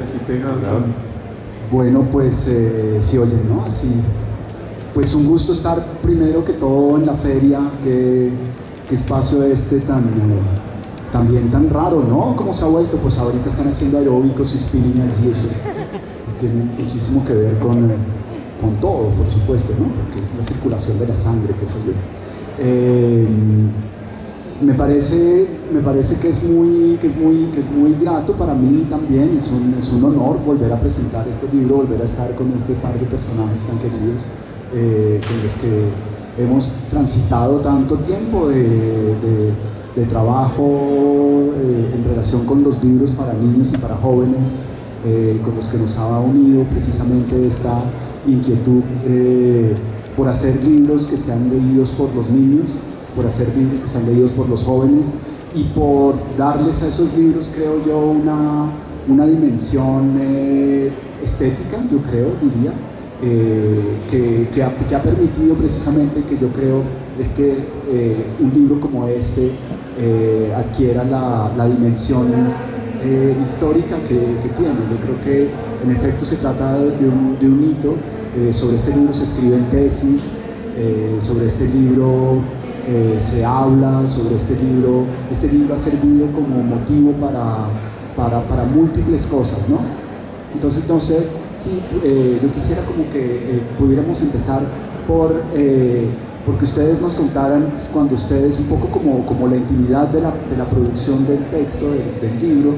así pegados. Bueno, pues si oyen, ¿no? Así. Pues un gusto estar primero que todo en la feria, qué espacio también tan raro, ¿no? ¿Cómo se ha vuelto? Pues ahorita están haciendo aeróbicos y spinning allí, eso pues tiene muchísimo que ver con todo, por supuesto, ¿no? Porque es la circulación de la sangre, qué sé yo. Me parece que es muy grato para mí también, es un honor volver a presentar este libro, volver a estar con este par de personajes tan queridos con los que hemos transitado tanto tiempo de trabajo en relación con los libros para niños y para jóvenes, con los que nos ha unido precisamente esta inquietud por hacer libros que sean leídos por los niños, por hacer libros que sean leídos por los jóvenes y por darles a esos libros, creo yo, una dimensión estética, yo creo, diría, que ha permitido precisamente que yo creo es que un libro como este adquiera la dimensión histórica que tiene. Yo creo que en efecto se trata de un hito. Sobre este libro se escriben tesis, sobre este libro se habla, sobre este libro ha servido como motivo para múltiples cosas, ¿no? Entonces, no sé si yo quisiera como que pudiéramos empezar porque ustedes nos contaran cuando ustedes, un poco como la intimidad de la producción del texto, del libro,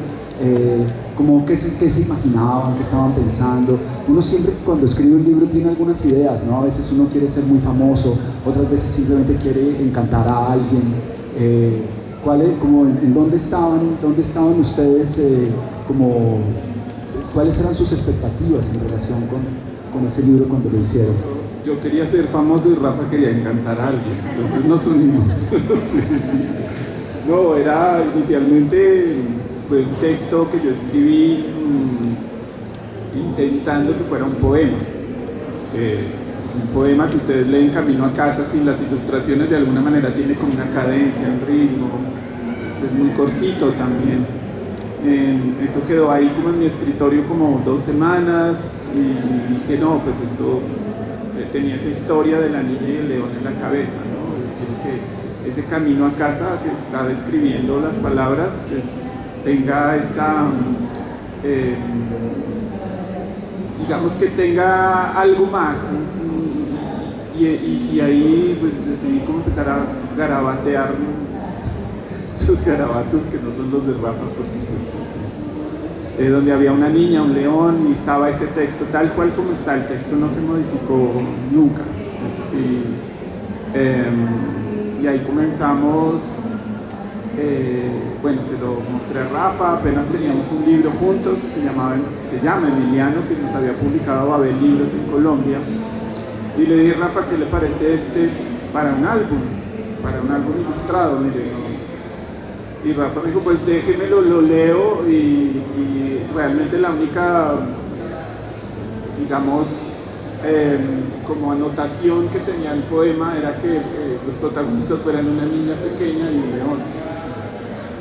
como qué se imaginaban, qué estaban pensando. Uno siempre cuando escribe un libro tiene algunas ideas, ¿no? A veces uno quiere ser muy famoso, otras veces simplemente quiere encantar a alguien. ¿En dónde estaban ustedes? ¿Cuáles eran sus expectativas en relación con ese libro cuando lo hicieron? Yo quería ser famoso y Rafa quería encantar a alguien, entonces nos unimos. No, inicialmente fue un texto que yo escribí intentando que fuera un poema. Un poema, si ustedes leen Camino a Casa sin las ilustraciones, de alguna manera tiene como una cadencia, un ritmo, es muy cortito también. Eso quedó ahí como en mi escritorio como 2 semanas y dije, no, pues esto tenía esa historia de la niña y el león en la cabeza, ¿no? Que ese camino a casa que está describiendo las palabras tenga esta, digamos que tenga algo más, y ahí pues decidí como empezar a garabatear los garabatos que no son los de Rafa, por supuesto, donde había una niña, un león, y estaba ese texto tal cual como está. El texto no se modificó nunca, eso sí. Y ahí comenzamos. Bueno, se lo mostré a Rafa, apenas teníamos un libro juntos que se llama Emiliano, que nos había publicado Babel Libros en Colombia, y le dije, Rafa, ¿qué le parece para un álbum ilustrado? Mire, ¿no? Y Rafa me dijo, pues déjemelo, lo leo, y realmente la única, digamos, como anotación que tenía el poema era que los protagonistas fueran una niña pequeña y un león.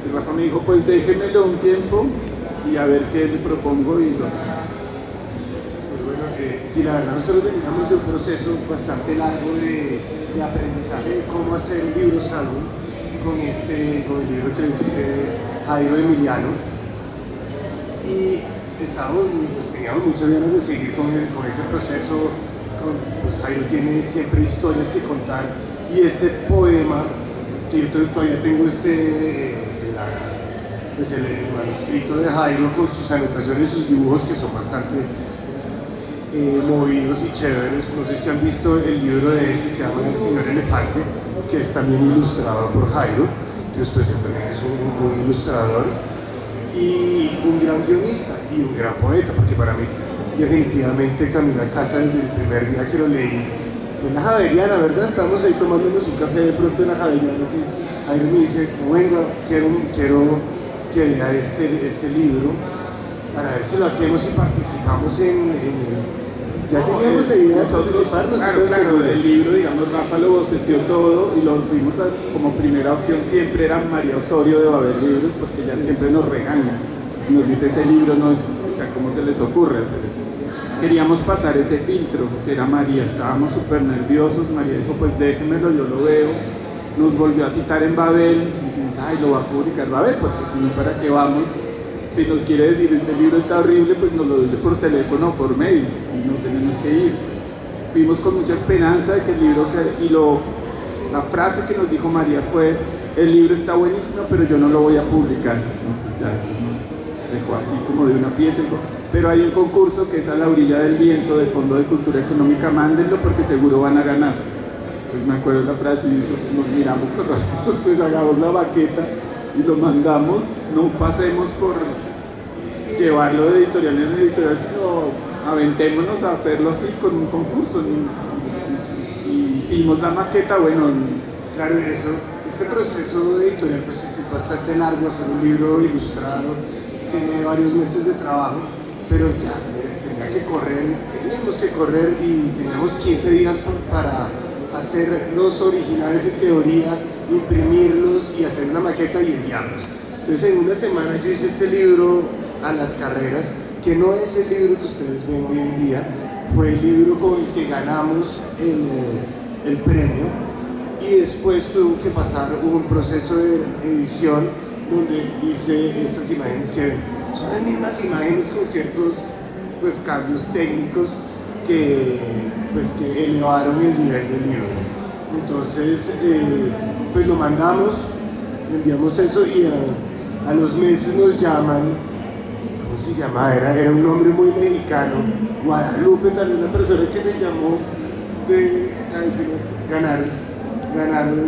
Y Rafa me dijo, pues déjemelo un tiempo y a ver qué le propongo, y lo hacemos. Pues bueno, sí, la verdad nosotros veníamos de un proceso bastante largo de aprendizaje de cómo hacer libros álbum con el libro que les dice Jairo Emiliano, y teníamos muchas ganas de seguir con ese proceso. Pues Jairo tiene siempre historias que contar, y este poema que yo todavía tengo el manuscrito de Jairo con sus anotaciones y sus dibujos que son bastante movidos y chéveres. No sé si han visto el libro de él que se llama El Señor Elefante, que es también ilustrado por Jairo. Entonces pues él también es un ilustrador y un gran guionista y un gran poeta, porque para mí definitivamente Camino a Casa desde el primer día que lo leí fue en la Javeriana, ¿verdad? Estábamos ahí tomándonos un café de pronto en la Javeriana, que Jairo me dice, venga, quiero que vea este libro para ver si lo hacemos y participamos ya teníamos la idea de participar. Claro, el libro, digamos, Rafa lo boceteó todo y lo fuimos como primera opción siempre era María Osorio de Babel Libros, porque ella siempre nos regaña, nos dice, ese libro no O sea, ¿cómo se les ocurre hacer eso? Queríamos pasar ese filtro, que era María, estábamos súper nerviosos, María dijo, pues déjenmelo, yo lo veo. Nos volvió a citar en Babel, dijimos, ay, lo va a publicar Babel, porque si no, ¿para qué vamos? Si nos quiere decir, este libro está horrible, pues nos lo dice por teléfono o por mail, y no tenemos que ir. Fuimos con mucha esperanza de que el libro, la frase que nos dijo María fue, el libro está buenísimo, pero yo no lo voy a publicar. Entonces ya se nos dejó así como de una pieza. Pero hay un concurso que es A la orilla del viento, de Fondo de Cultura Económica, mándenlo porque seguro van a ganar. Pues me acuerdo la frase y nos miramos con razón, pues hagamos la baqueta y lo mandamos, no pasemos por llevarlo de editorial en editorial, sino aventémonos a hacerlo así con un concurso. Y hicimos la maqueta, bueno. Claro, este proceso editorial pues es bastante largo, hacer un libro ilustrado, tiene varios meses de trabajo, pero ya teníamos que correr y teníamos 15 días para hacer los originales en teoría, imprimirlos y hacer una maqueta y enviarlos. Entonces en una semana yo hice este libro a las carreras, que no es el libro que ustedes ven hoy en día, fue el libro con el que ganamos el premio, y después tuvo que pasar un proceso de edición donde hice estas imágenes que son las mismas imágenes con ciertos pues, cambios técnicos que elevaron el nivel del libro. Entonces, pues lo mandamos, enviamos eso y a los meses nos llaman, ¿cómo se llama? Era un nombre muy mexicano, Guadalupe, también una persona que me llamó ganaron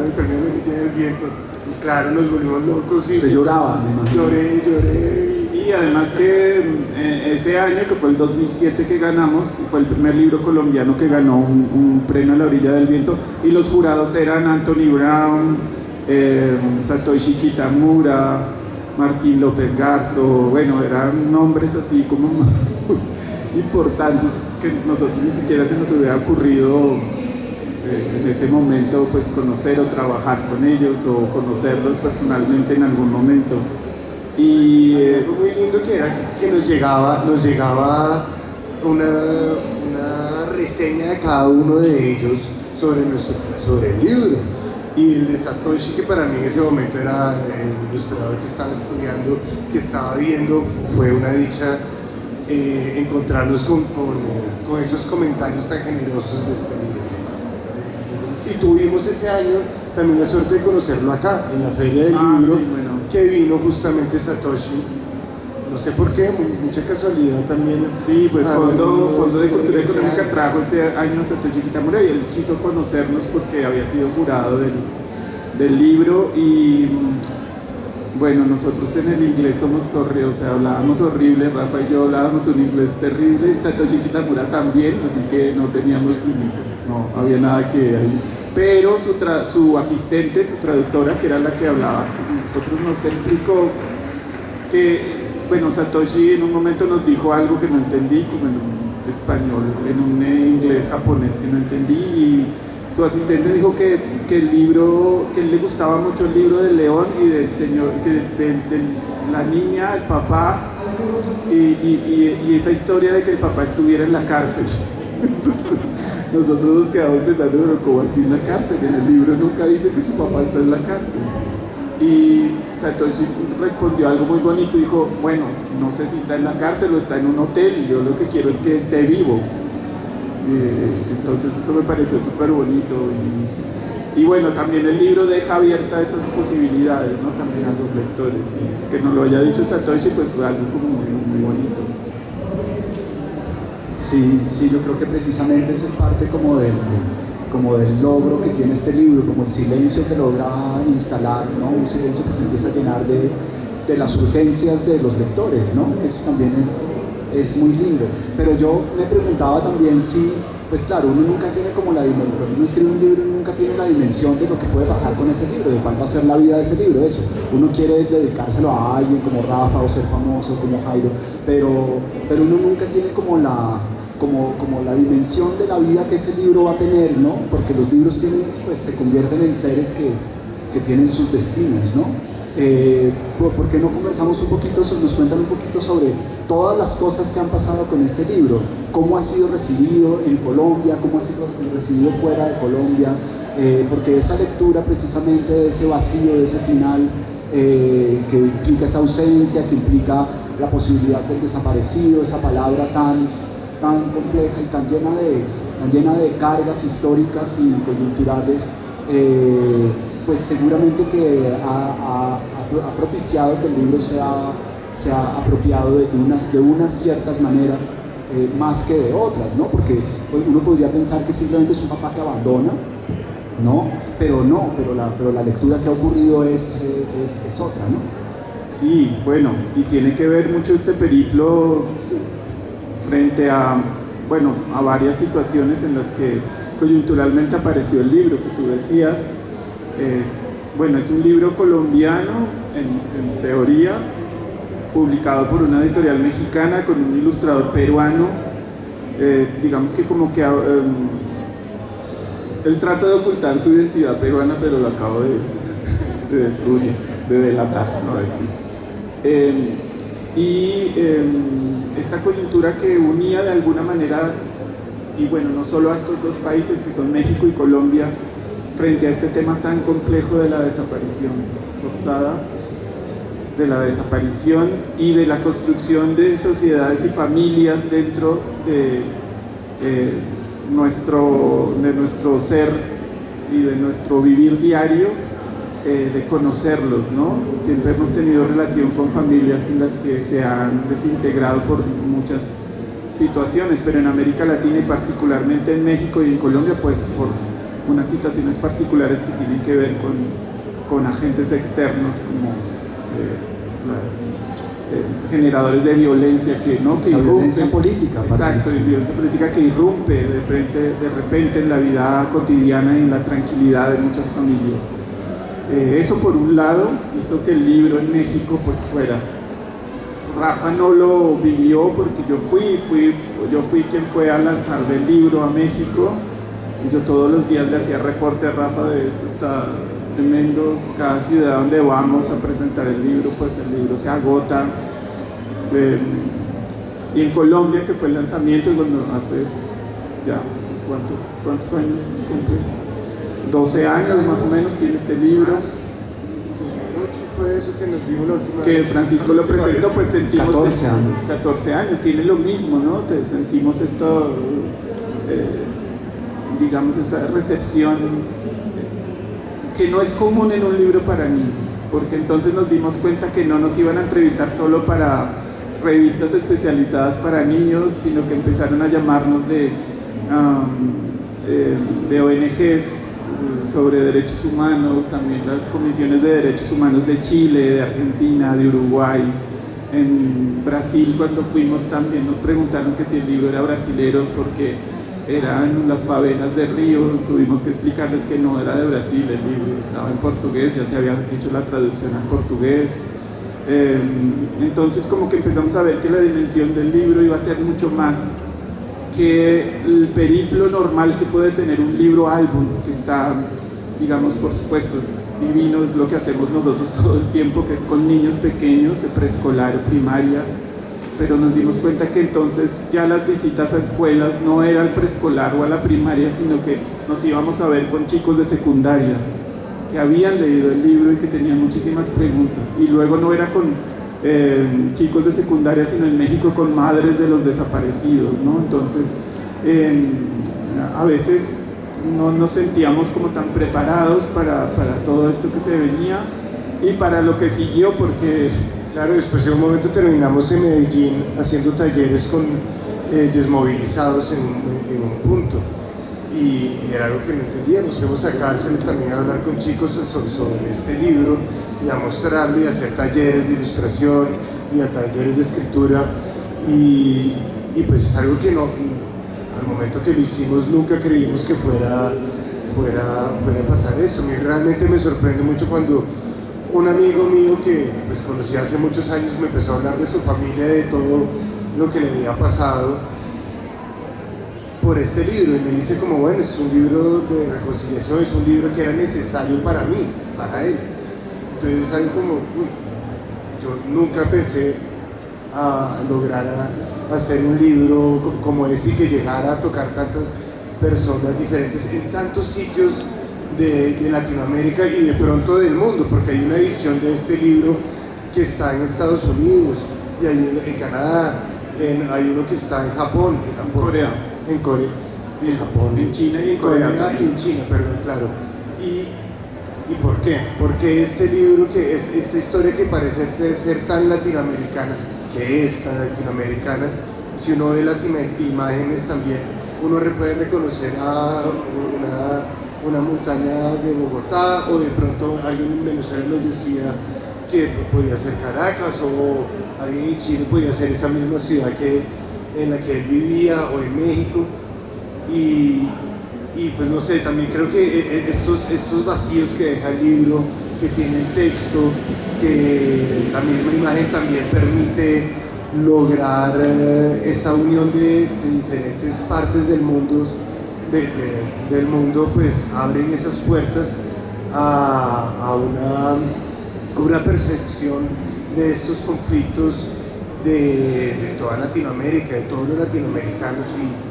el premio de la Orilla del Viento. Y claro, nos volvimos locos. Usted lloraba, me imagino. Lloré. Y además que ese año, que fue el 2007 que ganamos, fue el primer libro colombiano que ganó un premio a la Orilla del Viento, y los jurados eran Anthony Brown, Satoshi Kitamura, Martín López Garzo, bueno, eran nombres así como muy importantes que nosotros ni siquiera se nos hubiera ocurrido en ese momento pues conocer o trabajar con ellos o conocerlos personalmente en algún momento. Y algo muy lindo que era que nos llegaba una reseña de cada uno de ellos sobre el libro. Y el de Satoshi, que para mí en ese momento era el ilustrador que estaba estudiando, que estaba viendo, fue una dicha encontrarnos con esos comentarios tan generosos de este libro. Y tuvimos ese año también la suerte de conocerlo acá, en la Feria del Libro, sí, bueno. Que vino justamente Satoshi, no sé por qué, mucha casualidad también. Sí, pues Fondo de Cultura ese Económica año. trajo este año a Satoshi Kitamura y él quiso conocernos porque había sido jurado del libro. Y bueno, nosotros en el inglés somos horribles, o sea, hablábamos horrible, Rafa y yo hablábamos un inglés terrible, Satoshi Kitamura también, así que no había nada que ahí. Pero su asistente, su traductora, que era la que hablaba con nosotros, nos explicó que, bueno, Satoshi en un momento nos dijo algo que no entendí, como en un español, en un inglés japonés que no entendí, y su asistente dijo que el libro, que le gustaba mucho el libro del león y del señor, de la niña, el papá, y esa historia de que el papá estuviera en la cárcel. Entonces, nosotros nos quedamos pensando, pero ¿cómo así en la cárcel? En el libro nunca dice que su papá está en la cárcel. Y Satoshi respondió algo muy bonito, dijo, bueno, no sé si está en la cárcel o está en un hotel, y yo lo que quiero es que esté vivo. Entonces eso me pareció súper bonito. Y bueno, también el libro deja abierta esas posibilidades, ¿no? También a los lectores. Y que nos lo haya dicho Satoshi, pues fue algo como muy bonito. Sí, yo creo que precisamente esa es parte como del logro que tiene este libro, como el silencio que logra instalar, ¿no? Un silencio que se empieza a llenar de las urgencias de los lectores, ¿no? Que eso también es muy lindo. Pero yo me preguntaba también si, pues claro, uno nunca tiene como la dimensión, cuando uno escribe un libro nunca tiene la dimensión de lo que puede pasar con ese libro, de cuál va a ser la vida de ese libro, eso. Uno quiere dedicárselo a alguien como Rafa o ser famoso como Jairo, pero uno nunca tiene como la dimensión de la vida que ese libro va a tener, ¿no? Porque los libros se convierten en seres que tienen sus destinos, ¿no? ¿Por qué no conversamos un poquito, nos cuentan un poquito sobre todas las cosas que han pasado con este libro? ¿Cómo ha sido recibido en Colombia? ¿Cómo ha sido recibido fuera de Colombia? Porque esa lectura precisamente de ese vacío, de ese final, que implica esa ausencia, que implica la posibilidad del desaparecido, esa palabra tan compleja y tan llena de cargas históricas y coyunturales, pues seguramente que ha propiciado que el libro sea apropiado de unas ciertas maneras, más que de otras, ¿no? Porque uno podría pensar que simplemente es un papá que abandona, ¿no? Pero la lectura que ha ocurrido es otra, ¿no? Sí, bueno, y tiene que ver mucho este periplo frente a varias situaciones en las que coyunturalmente apareció el libro que tú decías. Es un libro colombiano, en teoría, publicado por una editorial mexicana con un ilustrador peruano. Digamos que como que él trata de ocultar su identidad peruana, pero lo acabo de destruir, de delatar, ¿no? Esta coyuntura que unía de alguna manera, y bueno, no solo a estos dos países que son México y Colombia, frente a este tema tan complejo de la desaparición forzada, de la desaparición y de la construcción de sociedades y familias dentro de nuestro ser y de nuestro vivir diario, de conocerlos, ¿no? Siempre hemos tenido relación con familias en las que se han desintegrado por muchas situaciones, pero en América Latina y particularmente en México y en Colombia, pues por unas situaciones particulares que tienen que ver con agentes externos como generadores de violencia que violencia política. Exacto, violencia política que irrumpe de repente en la vida cotidiana y en la tranquilidad de muchas familias. Eso por un lado hizo que el libro en México pues fuera. Rafa no lo vivió porque yo fui quien fue a lanzar el libro a México, y yo todos los días le hacía reporte a Rafa de esto está tremendo, cada ciudad donde vamos a presentar el libro, pues el libro se agota. Y en Colombia, que fue el lanzamiento, cuando hace ya, ¿cuántos años cumple? 12 años más o menos tiene este libro. 2008 fue eso que nos vimos la última que vez. Francisco lo presentó, pues sentimos 14 años. 14 años, tiene lo mismo, ¿no? Sentimos esto, digamos, esta recepción que no es común en un libro para niños, porque entonces nos dimos cuenta que no nos iban a entrevistar solo para revistas especializadas para niños, sino que empezaron a llamarnos de ONGs sobre derechos humanos, también las comisiones de derechos humanos de Chile, de Argentina, de Uruguay. En Brasil, cuando fuimos, también nos preguntaron que si el libro era brasilero porque eran las favelas de Río. Tuvimos que explicarles que no era de Brasil, el libro estaba en portugués, ya se había hecho la traducción al portugués. Entonces como que empezamos a ver que la dimensión del libro iba a ser mucho más que el periplo normal que puede tener un libro álbum, que está, digamos, por supuesto, divino, es lo que hacemos nosotros todo el tiempo, que es con niños pequeños de preescolar o primaria, pero nos dimos cuenta que entonces ya las visitas a escuelas no era al preescolar o a la primaria, sino que nos íbamos a ver con chicos de secundaria que habían leído el libro y que tenían muchísimas preguntas, y luego no era con chicos de secundaria, sino en México con madres de los desaparecidos, ¿no? Entonces a veces no nos sentíamos como tan preparados para todo esto que se venía y para lo que siguió, porque claro, después de un momento terminamos en Medellín haciendo talleres con desmovilizados en un punto, y era algo que no entendíamos. Fuimos a cárceles también a hablar con chicos sobre este libro y a mostrarlo y a hacer talleres de ilustración y a talleres de escritura, y pues es algo que no, al momento que lo hicimos nunca creímos que fuera a pasar esto. A mí realmente me sorprende mucho cuando un amigo mío que pues conocí hace muchos años me empezó a hablar de su familia, de todo lo que le había pasado por este libro, y me dice como, bueno, es un libro de reconciliación, es un libro que era necesario para mí, para él. Entonces es algo como, uy, yo nunca pensé a lograr hacer un libro como este y que llegara a tocar tantas personas diferentes en tantos sitios de Latinoamérica y de pronto del mundo, porque hay una edición de este libro que está en Estados Unidos y hay uno en Canadá, hay uno que está en Japón, Corea. En Corea, en Japón, en China y en Corea y en China, perdón, claro. ¿Y por qué? Porque este libro, que es esta historia que parece ser tan latinoamericana, que es tan latinoamericana, si uno ve las imágenes también, uno puede reconocer a una montaña de Bogotá, o de pronto alguien en Venezuela nos decía que podía ser Caracas, o alguien en Chile podía ser esa misma ciudad en la que él vivía, o en México. Y pues no sé, también creo que estos vacíos que deja el libro, que tiene el texto, que la misma imagen también permite lograr esa unión de diferentes partes del mundo, pues abren esas puertas a una percepción de estos conflictos de toda Latinoamérica, de todos los latinoamericanos, y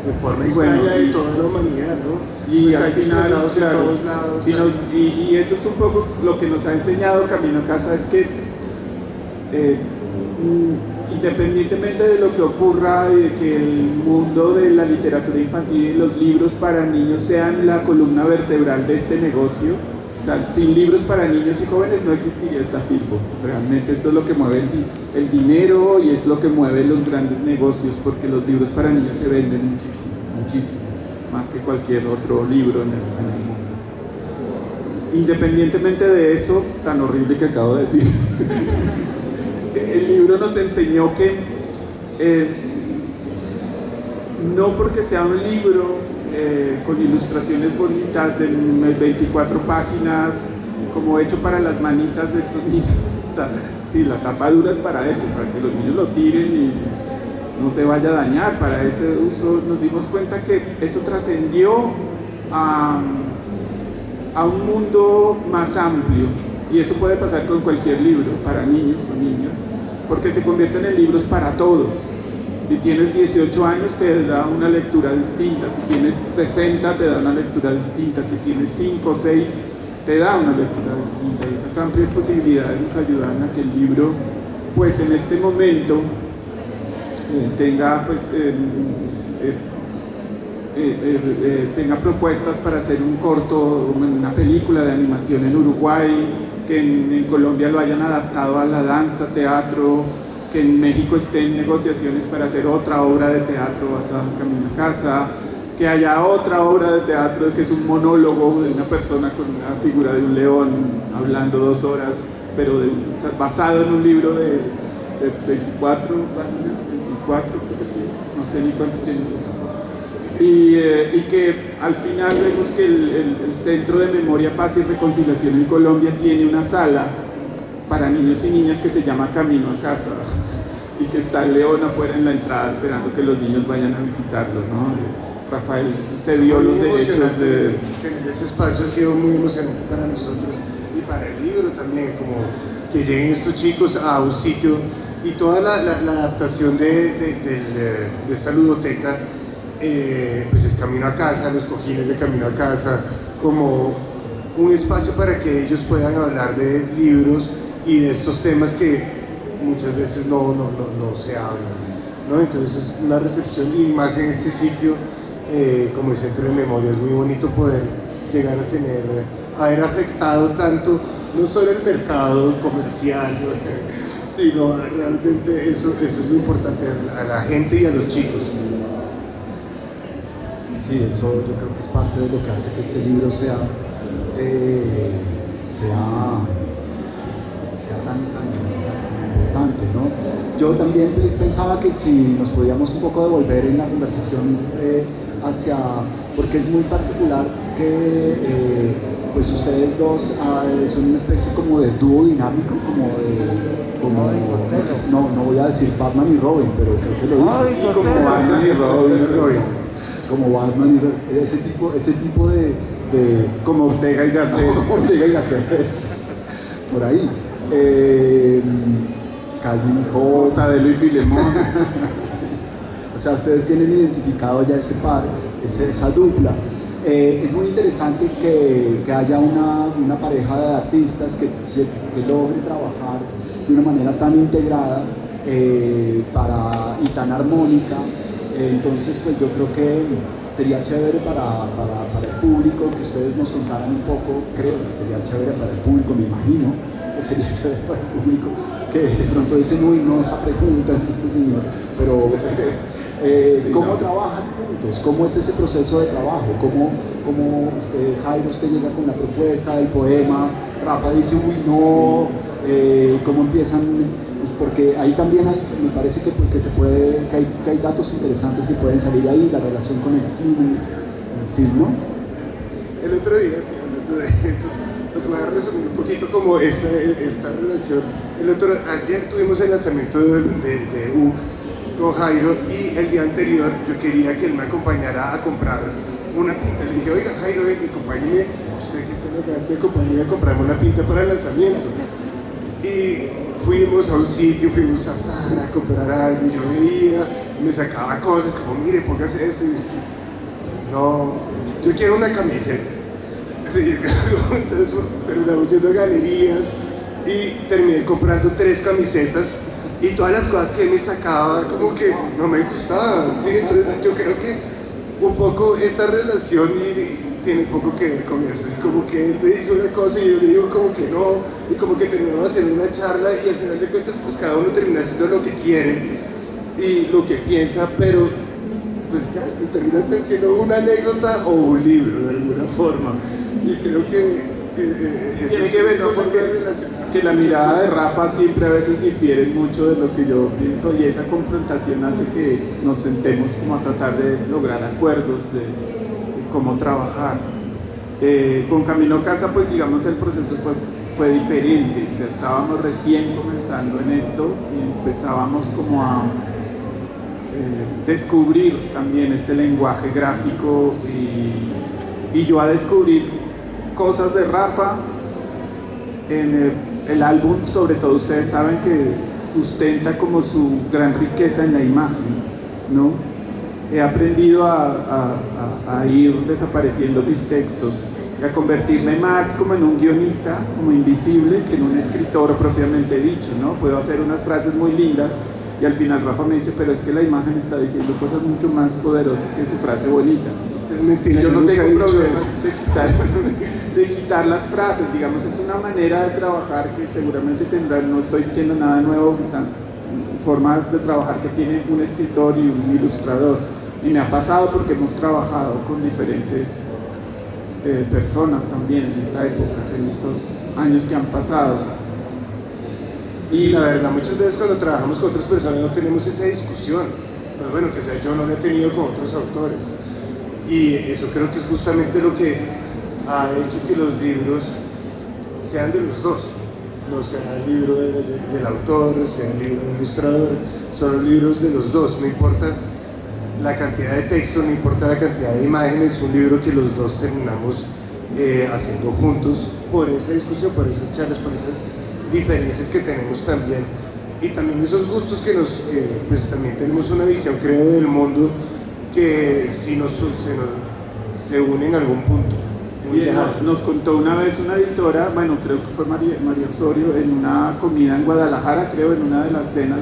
de forma extraña de toda la humanidad, ¿no? Y pues al final, claro, en todos lados. Y eso es un poco lo que nos ha enseñado Camino a Casa, es que independientemente de lo que ocurra y de que el mundo de la literatura infantil y los libros para niños sean la columna vertebral de este negocio, o sea, sin libros para niños y jóvenes no existiría esta Filbo. Realmente esto es lo que mueve el dinero y es lo que mueve los grandes negocios, porque los libros para niños se venden muchísimo, muchísimo, más que cualquier otro libro en el mundo. Independientemente de eso, tan horrible que acabo de decir, el libro nos enseñó que no porque sea un libro con ilustraciones bonitas de 24 páginas, como hecho para las manitas de estos niños. Sí, la tapa dura es para eso, para que los niños lo tiren y no se vaya a dañar. Para ese uso nos dimos cuenta que eso trascendió a un mundo más amplio, y eso puede pasar con cualquier libro para niños o niñas, porque se convierten en libros para todos. Si tienes 18 años te da una lectura distinta, si tienes 60 te da una lectura distinta, si tienes 5 o 6 te da una lectura distinta, y esas amplias posibilidades nos ayudan a que el libro, pues en este momento, tenga tenga propuestas para hacer un corto, una película de animación en Uruguay, que en Colombia lo hayan adaptado a la danza, teatro, que en México esté en negociaciones para hacer otra obra de teatro basada en Camino a Casa, que haya otra obra de teatro que es un monólogo de una persona con una figura de un león hablando 2 horas, pero basado en un libro de 24 páginas, 24, no sé ni cuántos tiene. Y que al final vemos que el Centro de Memoria, Paz y Reconciliación en Colombia tiene una sala para niños y niñas que se llama Camino a Casa, y que está el león afuera en la entrada esperando que los niños vayan a visitarlo, ¿no? Rafael cedió los derechos de... Tener ese espacio ha sido muy emocionante para nosotros y para el libro también, como que lleguen estos chicos a un sitio, y toda la adaptación de esta ludoteca, pues es Camino a Casa, los cojines de Camino a Casa, como un espacio para que ellos puedan hablar de libros y de estos temas que muchas veces no se hablan, ¿no? Entonces es una recepción, y más en este sitio como el Centro de Memoria, es muy bonito poder llegar a haber afectado tanto, no solo el mercado comercial, ¿no? Sino realmente eso es lo importante, a la gente y a los chicos. Sí, eso yo creo que es parte de lo que hace que este libro sea tan importante, ¿no? Yo también pensaba que si nos podíamos un poco devolver en la conversación porque es muy particular que pues ustedes dos son una especie como de dúo dinámico, no voy a decir Batman y Robin, pero creo que lo dije. Como Batman y Robin. Como Batman y Robin, ese tipo de como Ortega y Gasset. Ortega y Gasset. por ahí. Calvin y Hobbes. Mortadelo y Filemón. O sea, ustedes tienen identificado ya ese par, esa dupla. Es muy interesante que haya una pareja de artistas que logre trabajar de una manera tan integrada y tan armónica. Entonces, pues yo creo que sería chévere para el público que ustedes nos contaran un poco, creo que sería chévere para el público, me imagino que sería chévere para el público, que de pronto dicen, uy, no, esa pregunta es este señor, pero ¿cómo trabajan juntos? ¿Cómo es ese proceso de trabajo? ¿Cómo Jairo, usted llega con la propuesta del poema, Rafa dice, uy, no, ¿cómo empiezan? Pues porque ahí también me parece que hay datos interesantes que pueden salir ahí, la relación con el cine, en fin, ¿no? El otro día, hablando de eso, pues voy a resumir un poquito como esta relación. Ayer tuvimos el lanzamiento de UG con Jairo y el día anterior yo quería que él me acompañara a comprar una pinta. Le dije, oiga Jairo, acompáñeme, usted que es elegante, acompáñeme a comprarme una pinta para el lanzamiento. Y fuimos a un sitio, fuimos a Zara a comprar algo, y yo veía, me sacaba cosas como, mire, póngase eso. Y, no, yo quiero una camiseta. Sí, entonces terminamos yendo a galerías y terminé comprando 3 camisetas y todas las cosas que me sacaba como que no me gustaban, ¿sí? Entonces yo creo que un poco esa relación tiene un poco que ver con eso, así como que él me dice una cosa y yo le digo como que no, y como que terminamos haciendo una charla y al final de cuentas pues cada uno termina haciendo lo que quiere y lo que piensa, pero pues ya termina siendo una anécdota o un libro de alguna forma. Y creo que tiene que ver con que la mirada de Rafa siempre a veces difiere mucho de lo que yo pienso y esa confrontación hace que nos sentemos como a tratar de lograr acuerdos de cómo trabajar. Con Camino a Casa pues digamos el proceso fue diferente, o sea, estábamos recién comenzando en esto y empezábamos como a descubrir también este lenguaje gráfico y yo a descubrir cosas de Rafa en el álbum, sobre todo ustedes saben que sustenta como su gran riqueza en la imagen, ¿no? He aprendido a ir desapareciendo mis textos, a convertirme más como en un guionista, como invisible, que en un escritor propiamente dicho, ¿no? Puedo hacer unas frases muy lindas y al final Rafa me dice, pero es que la imagen está diciendo cosas mucho más poderosas que su frase bonita. Es mentira, yo no nunca tengo he dicho problema eso. de quitar las frases, digamos, es una manera de trabajar que seguramente tendrán, no estoy diciendo nada nuevo, que están formas de trabajar que tiene un escritor y un ilustrador, y me ha pasado porque hemos trabajado con diferentes personas también en esta época, en estos años que han pasado. Y la verdad, muchas veces cuando trabajamos con otras personas no tenemos esa discusión, pues bueno, que sea, yo no la he tenido con otros autores. Y eso creo que es justamente lo que ha hecho que los libros sean de los dos, no sea el libro del autor, sea el libro del ilustrador, son los libros de los dos, no importa la cantidad de texto, no importa la cantidad de imágenes, un libro que los dos terminamos haciendo juntos por esa discusión, por esas charlas, por esas diferencias que tenemos también y también esos gustos que pues también tenemos una visión, creo, del mundo que sí se une en algún punto. Nos contó una vez una editora, bueno, creo que fue María Osorio, en una comida en Guadalajara, creo, en una de las cenas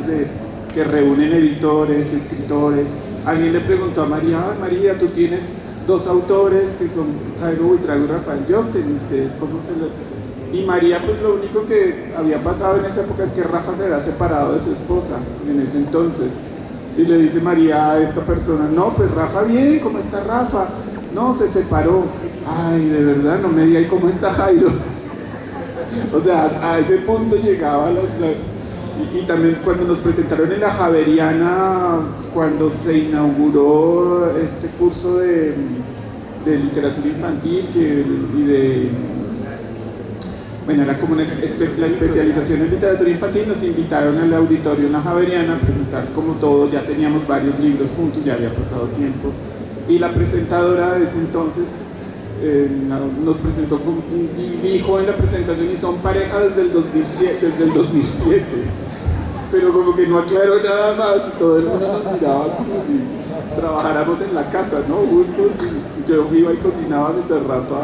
que reúnen editores, escritores. Alguien le preguntó a María, María, tú tienes 2 autores que son Jairo Buitrago y Rafael Jócten, ¿usted cómo se lo...? Y María, pues lo único que había pasado en esa época es que Rafa se había separado de su esposa en ese entonces. Y le dice María a esta persona, no, pues Rafa bien, ¿cómo está Rafa? No, se separó. Ay, de verdad, no me diga cómo está Jairo. O sea, a ese punto llegaba y también cuando nos presentaron en la Javeriana, cuando se inauguró este curso de literatura infantil bueno, era como la especialización en literatura infantil, nos invitaron al auditorio en la Javeriana a presentar como todo, ya teníamos varios libros juntos, ya había pasado tiempo, y la presentadora de ese entonces nos presentó y dijo en la presentación, y son pareja desde el 2007, pero como que no aclaró nada más y todo el mundo nos miraba como si trabajáramos en la casa, ¿no? Juntos, y yo iba y cocinaba mientras Rafa.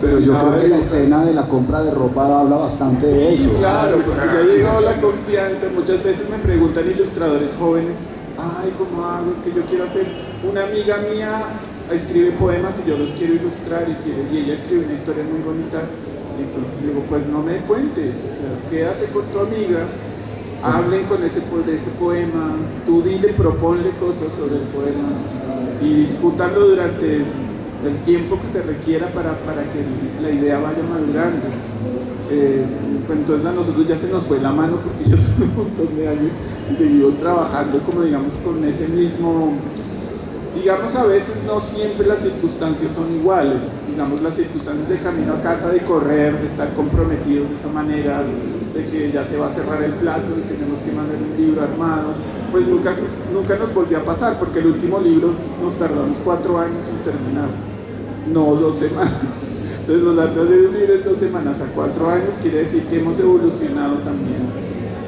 Pero yo creo que la escena de la compra de ropa habla bastante de eso. Claro, porque ya llegó la confianza. Muchas veces me preguntan ilustradores jóvenes, ay, ¿cómo hago? Es que yo quiero hacer, una amiga mía escribe poemas y yo los quiero ilustrar y ella escribe una historia muy bonita. Y entonces digo, pues no me cuentes, o sea, quédate con tu amiga, hablen con ese poema, tú dile, proponle cosas sobre el poema y discútanlo durante el tiempo que se requiera para que la idea vaya madurando. Pues entonces a nosotros ya se nos fue la mano porque ya son un montón de años y seguimos trabajando como digamos con ese mismo, digamos a veces no siempre las circunstancias son iguales, digamos las circunstancias de camino a casa, de correr, de estar comprometidos de esa manera, de que ya se va a cerrar el plazo y tenemos que mandar un libro armado, pues nunca nos volvió a pasar porque el último libro nos tardamos 4 años en terminar, no 2 semanas. Entonces los datos de un libro en 2 semanas a 4 años quiere decir que hemos evolucionado también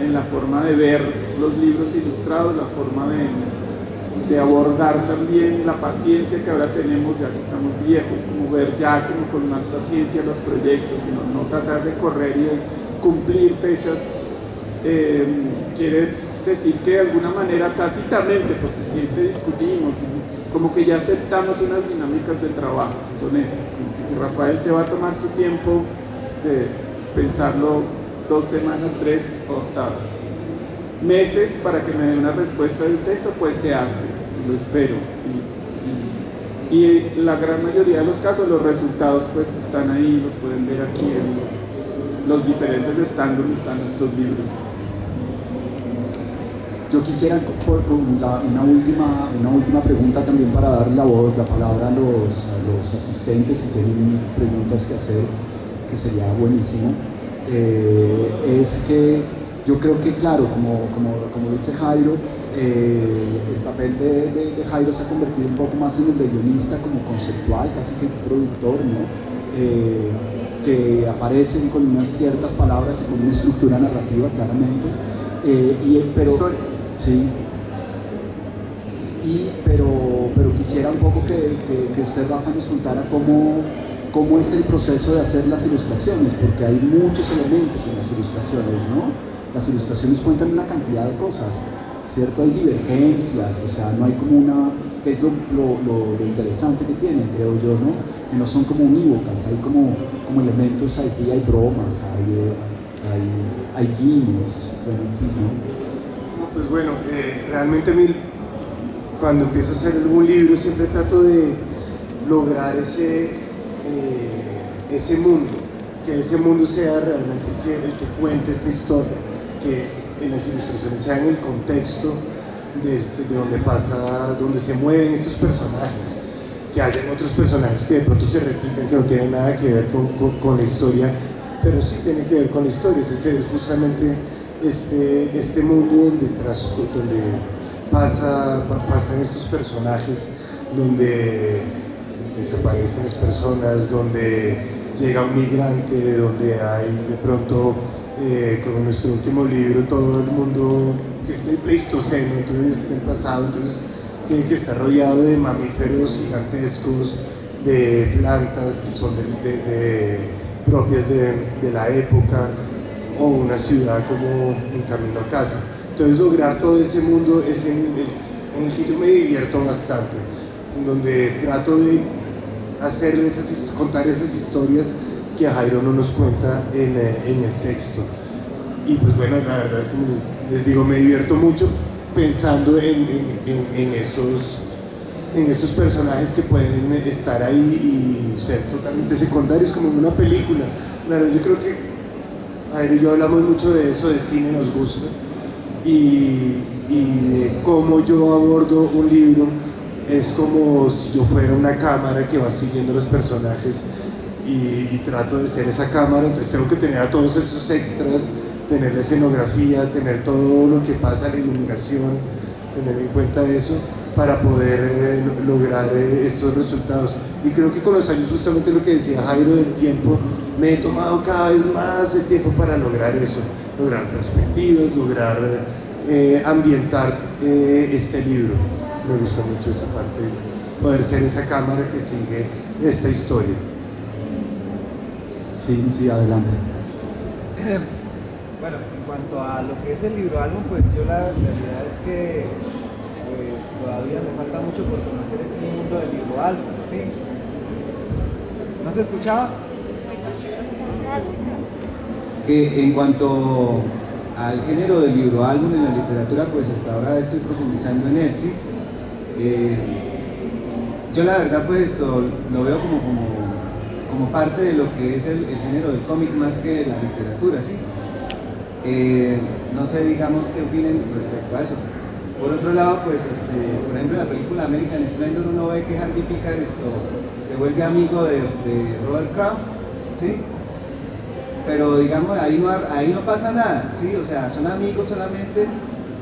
en la forma de ver los libros ilustrados, la forma de abordar también la paciencia que ahora tenemos ya que estamos viejos, como ver ya como con más paciencia los proyectos y no tratar de correr y de cumplir fechas. Quiere decir que de alguna manera tácitamente, porque siempre discutimos, como que ya aceptamos unas dinámicas de trabajo que son esas, como que si Rafael se va a tomar su tiempo de pensarlo 2 semanas, 3 o hasta meses para que me dé una respuesta de un texto, pues se hace, lo espero. Y la gran mayoría de los casos los resultados pues están ahí, los pueden ver aquí en los diferentes stands donde están estos libros. Yo quisiera una última pregunta también para dar la palabra a los asistentes si tienen preguntas que hacer, que sería buenísimo. Es que yo creo que, claro, como dice Jairo, el papel de Jairo se ha convertido un poco más en el de guionista, como conceptual, casi que productor, ¿no? Que aparecen con unas ciertas palabras y con una estructura narrativa, claramente. Pero sí, pero quisiera un poco que usted, Rafa, nos contara cómo es el proceso de hacer las ilustraciones, porque hay muchos elementos en las ilustraciones, ¿no? Las ilustraciones cuentan una cantidad de cosas, ¿cierto? Hay divergencias, o sea, no hay como que es lo interesante que tienen, creo yo, ¿no? Que no son como unívocas, hay como elementos, aquí hay bromas, hay guiños, bueno, en fin, ¿no? Pues bueno, realmente cuando empiezo a hacer un libro siempre trato de lograr ese mundo, que ese mundo sea realmente el que cuente esta historia, que en las ilustraciones sea en el contexto de donde se mueven estos personajes, que hayan otros personajes que de pronto se repiten, que no tienen nada que ver con la historia, pero sí tienen que ver con la historia. Ese es justamente este mundo donde pasan estos personajes, donde desaparecen las personas, donde llega un migrante, donde hay de pronto, como en nuestro último libro, todo el mundo que es del Pleistoceno, entonces del pasado, entonces tiene que estar rodeado de mamíferos gigantescos, de plantas que son propias de la época, o una ciudad como en camino a casa. Entonces lograr todo ese mundo es en el que yo me divierto bastante, en donde trato de contar esas historias que Jairo no nos cuenta en el texto. Y pues bueno, la verdad, como les digo, me divierto mucho pensando en esos personajes que pueden estar ahí y ser totalmente secundarios, como en una película. Claro, yo creo que Jairo y yo hablamos mucho de eso, de cine nos gusta, y de cómo yo abordo un libro es como si yo fuera una cámara que va siguiendo los personajes y trato de ser esa cámara, entonces tengo que tener a todos esos extras, tener la escenografía, tener todo lo que pasa, la iluminación, tener en cuenta eso, para poder lograr estos resultados. Y creo que con los años, justamente lo que decía Jairo del tiempo, me he tomado cada vez más el tiempo para lograr eso, lograr perspectivas, lograr ambientar este libro. Me gusta mucho esa parte, poder ser esa cámara que sigue esta historia. Sí, adelante. Bueno, en cuanto a lo que es el libro álbum, pues yo la realidad es que pues todavía me falta mucho por conocer este mundo del libro álbum, ¿sí? ¿No se escuchaba? Que en cuanto al género del libro álbum en la literatura, pues hasta ahora estoy profundizando en él, ¿sí? Yo la verdad pues esto lo veo como parte de lo que es el género del cómic más que de la literatura, ¿sí? No sé, digamos, qué opinen respecto a eso. Por otro lado, pues, por ejemplo, en la película American Splendor uno ve que Harvey Picard se vuelve amigo de Robert Crumb, ¿sí? Pero digamos, ahí no pasa nada, ¿sí? O sea, son amigos solamente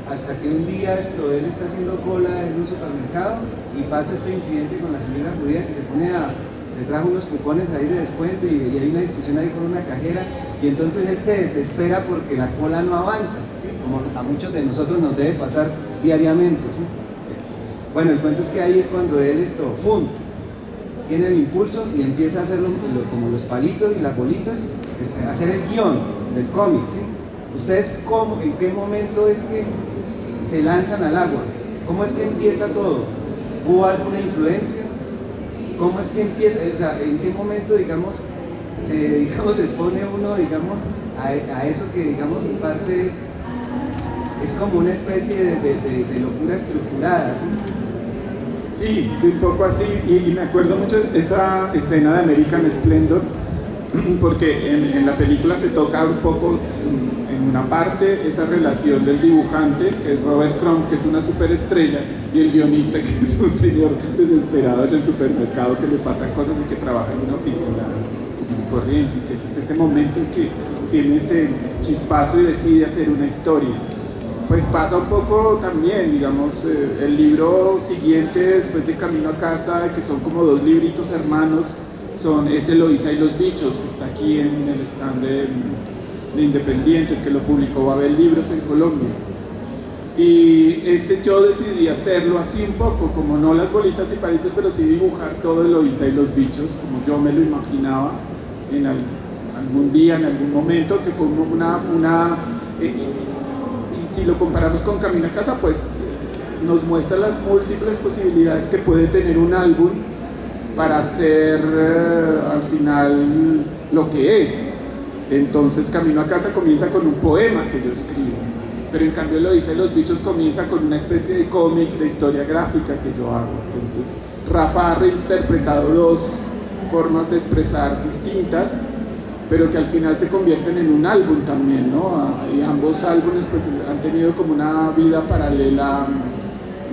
hasta que un día él está haciendo cola en un supermercado y pasa este incidente con la señora judía que se trajo unos cupones ahí de descuento y hay una discusión ahí con una cajera y entonces él se desespera porque la cola no avanza, ¿sí? Como a muchos de nosotros nos debe pasar diariamente, ¿sí? Bueno, el cuento es que ahí es cuando él ¡fum!, tiene el impulso y empieza a hacer como los palitos y las bolitas, hacer el guión del cómic, ¿sí? ¿Ustedes en qué momento es que se lanzan al agua? ¿Cómo es que empieza todo? ¿Hubo alguna influencia? ¿Cómo es que empieza? O sea, ¿en qué momento, digamos, se expone uno, digamos, a eso que, digamos, en parte es como una especie de locura estructurada, ¿sí? Sí, un poco así, y me acuerdo mucho de esa escena de American Splendor, porque en la película se toca un poco, en una parte, esa relación del dibujante, que es Robert Crumb, que es una superestrella, y el guionista, que es un señor desesperado en el supermercado, que le pasan cosas y que trabaja en una oficina común y corriente, que es ese momento en que tiene ese chispazo y decide hacer una historia. Pues pasa un poco también, digamos, el libro siguiente después de Camino a Casa, que son como dos libritos hermanos, es Eloísa y los bichos, que está aquí en el stand de Independientes, que lo publicó Babel Libros en Colombia. Y yo decidí hacerlo así un poco, como no las bolitas y palitos, pero sí dibujar todo Eloísa y los bichos, como yo me lo imaginaba en algún día, en algún momento, que fue y si lo comparamos con Camino a Casa, pues nos muestra las múltiples posibilidades que puede tener un álbum para hacer al final lo que es. Entonces Camino a Casa comienza con un poema que yo escribo, pero en cambio Lo dice Los Bichos comienza con una especie de cómic, de historia gráfica que yo hago. Entonces Rafa ha reinterpretado dos formas de expresar distintas, pero que al final se convierten en un álbum también, ¿no? Y ambos álbumes pues han tenido como una vida paralela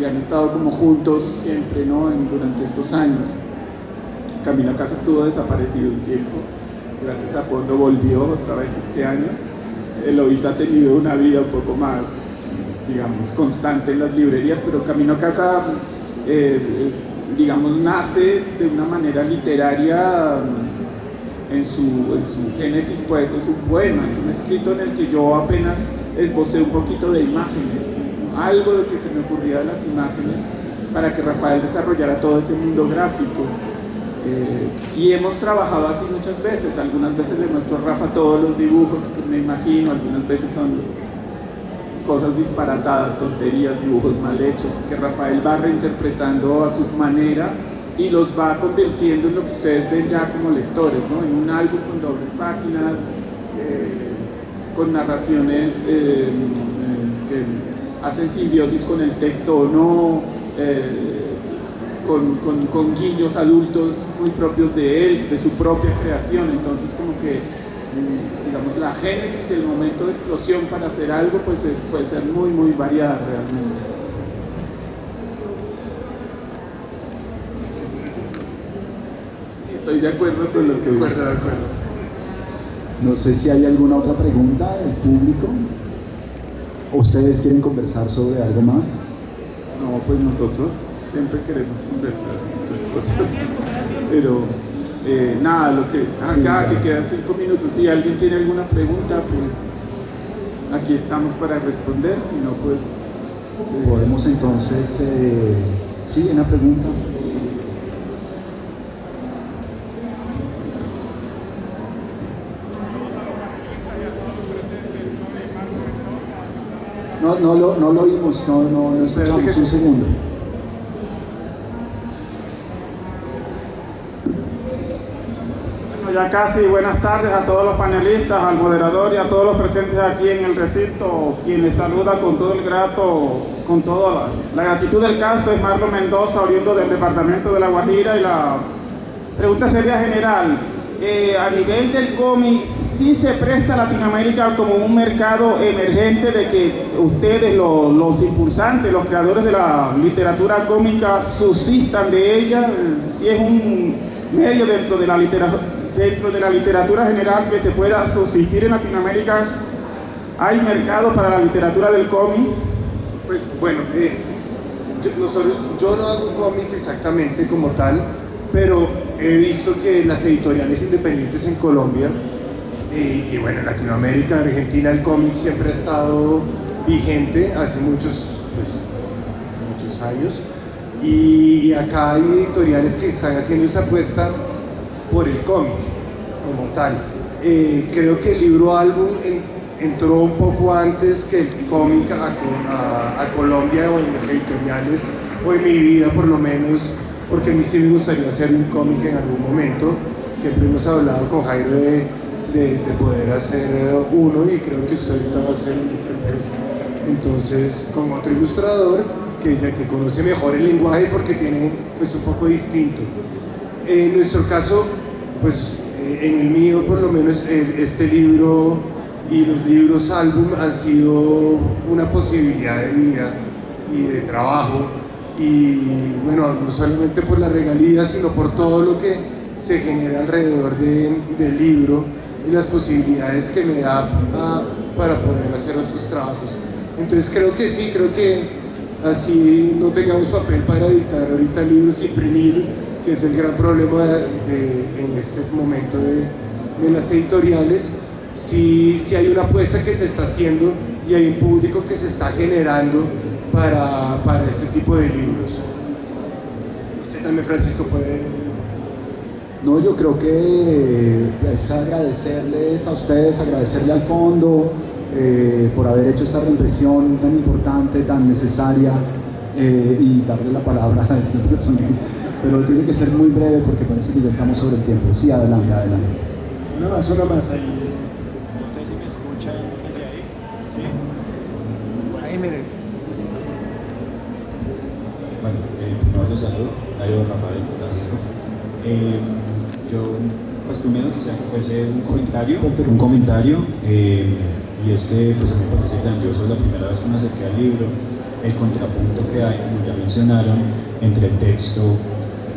y han estado como juntos siempre, ¿no? Durante estos años. Camino a Casa estuvo desaparecido un tiempo, gracias a Fondo volvió otra vez este año. Eloísa ha tenido una vida un poco más, digamos, constante en las librerías, pero Camino a Casa, digamos, nace de una manera literaria. En su génesis, pues, es un poema, es un escrito en el que yo apenas esbocé un poquito de imágenes, algo de que se me ocurría de las imágenes, para que Rafael desarrollara todo ese mundo gráfico. Y hemos trabajado así muchas veces. Algunas veces le muestro a Rafa todos los dibujos que me imagino, algunas veces son cosas disparatadas, tonterías, dibujos mal hechos, que Rafael va reinterpretando a su manera y los va convirtiendo en lo que ustedes ven ya como lectores, ¿no? En un álbum con dobles páginas, con narraciones que hacen simbiosis con el texto o no, con guiños adultos muy propios de él, de su propia creación. Entonces como que, digamos, la génesis, el momento de explosión para hacer algo, pues puede ser muy, muy variada realmente. Estoy de acuerdo con lo que dice. De acuerdo. No sé si hay alguna otra pregunta del público. ¿O ustedes quieren conversar sobre algo más? No, pues nosotros siempre queremos conversar muchas cosas, pero nada, lo que acá, que quedan 5 minutos, si alguien tiene alguna pregunta, pues aquí estamos para responder, si no, pues... Podemos entonces, sí, una pregunta. No lo oímos, no escuchamos, un segundo. Bueno, ya casi, buenas tardes a todos los panelistas, al moderador y a todos los presentes aquí en el recinto, quien les saluda con todo el grato, con toda la gratitud del caso, es Marlon Mendoza, oriundo del departamento de La Guajira, y la pregunta sería general. A nivel del cómic, ¿sí se presta Latinoamérica como un mercado emergente de que ustedes, los impulsantes, los creadores de la literatura cómica, subsistan de ella? ¿Si es un medio dentro de la literatura general que se pueda subsistir en Latinoamérica? ¿Hay mercado para la literatura del cómic? Pues bueno, yo no hago cómic exactamente como tal, pero he visto que las editoriales independientes en Colombia y bueno, en Latinoamérica, en Argentina, el cómic siempre ha estado vigente hace muchos años, y acá hay editoriales que están haciendo esa apuesta por el cómic como tal. Creo que el libro álbum entró un poco antes que el cómic a Colombia, o en las editoriales, o en mi vida por lo menos, porque a mí sí me gustaría hacer un cómic en algún momento. Siempre hemos hablado con Jairo de poder hacer uno, y creo que usted ahorita va a hacer entonces con otro ilustrador que conoce mejor el lenguaje, porque tiene pues un poco distinto. En nuestro caso, pues en el mío por lo menos, este libro y los libros álbum han sido una posibilidad de vida y de trabajo, y bueno, no solamente por las regalías, sino por todo lo que se genera alrededor del libro y las posibilidades que me da para poder hacer otros trabajos. Entonces creo que sí, creo que así no tengamos papel para editar ahorita libros, imprimir, que es el gran problema en este momento de las editoriales. Sí hay una apuesta que se está haciendo y hay un público que se está generando para este tipo de libros. Usted también, Francisco, puede... No, yo creo que es agradecerles a ustedes, agradecerle al fondo por haber hecho esta reimpresión tan importante, tan necesaria, y darle la palabra a estas personas, pero tiene que ser muy breve porque parece que ya estamos sobre el tiempo. Sí, adelante. Una más ahí. No sé si me escuchan desde ahí. ¿Sí? Ahí mires. Bueno, primero los saludo, Jairo, Rafael, Francisco. Yo, pues primero quisiera que fuese un comentario, y es que pues a mí me parece grandioso, la primera vez que me acerqué al libro, el contrapunto que hay, como ya mencionaron, entre el texto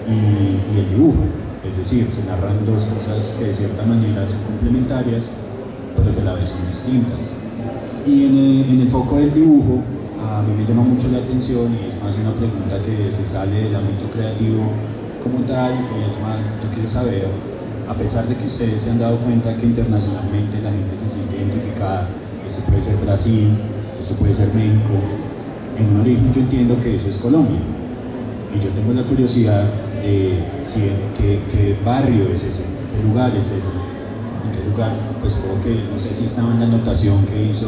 y el dibujo. Es decir, se narran dos cosas que de cierta manera son complementarias, pero que a la vez son distintas. Y en el foco del dibujo, a mí me llama mucho la atención, y es más una pregunta que se sale del ámbito creativo como tal, y es más, yo quiero saber, a pesar de que ustedes se han dado cuenta que internacionalmente la gente se siente identificada, esto puede ser Brasil, esto puede ser México, en un origen yo entiendo que eso es Colombia, y yo tengo la curiosidad de qué barrio es ese, qué lugar es ese, en qué lugar, pues creo que, no sé si estaba en la anotación que hizo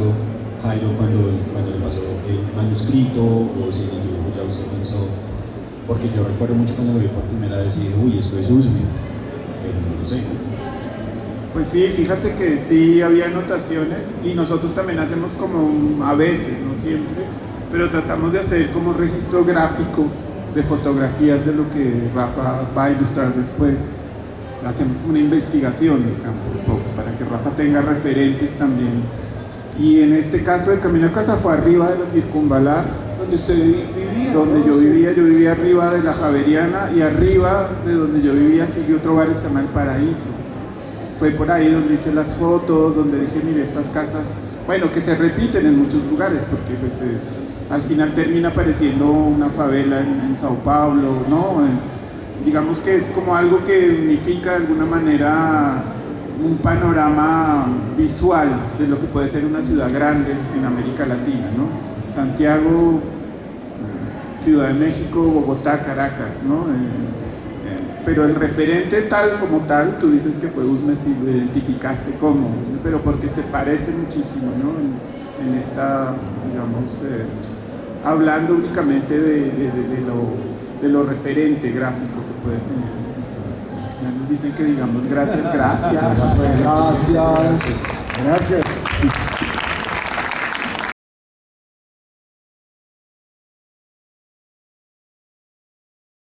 Jairo cuando le pasó el manuscrito, o si en el dibujo ya usted pensó, porque yo recuerdo mucho cuando lo vi por primera vez y dije, uy, esto es Usme, pero no lo sé. Pues sí, fíjate que sí había anotaciones, y nosotros también hacemos como a veces, no siempre, pero tratamos de hacer como registro gráfico de fotografías de lo que Rafa va a ilustrar después. Hacemos como una investigación de campo un poco, para que Rafa tenga referentes también. Y en este caso el Camino a Casa fue arriba de la Circunvalar, ¿Donde usted vivía? donde ¿no? yo vivía arriba de la Javeriana, y arriba de donde yo vivía sigue otro barrio que se llama El Paraíso. Fue por ahí donde hice las fotos, donde dije, mire, estas casas, bueno, que se repiten en muchos lugares, porque pues, al final termina apareciendo una favela en Sao Paulo, ¿no? Digamos que es como algo que unifica de alguna manera un panorama visual de lo que puede ser una ciudad grande en América Latina, ¿no? Santiago, Ciudad de México, Bogotá, Caracas, ¿no? Pero el referente tal como tal, tú dices que fue Usme, si lo identificaste como, pero porque se parece muchísimo, ¿no? En esta, digamos, hablando únicamente de lo referente gráfico que puede tener. Nos dicen que digamos gracias. Gracias.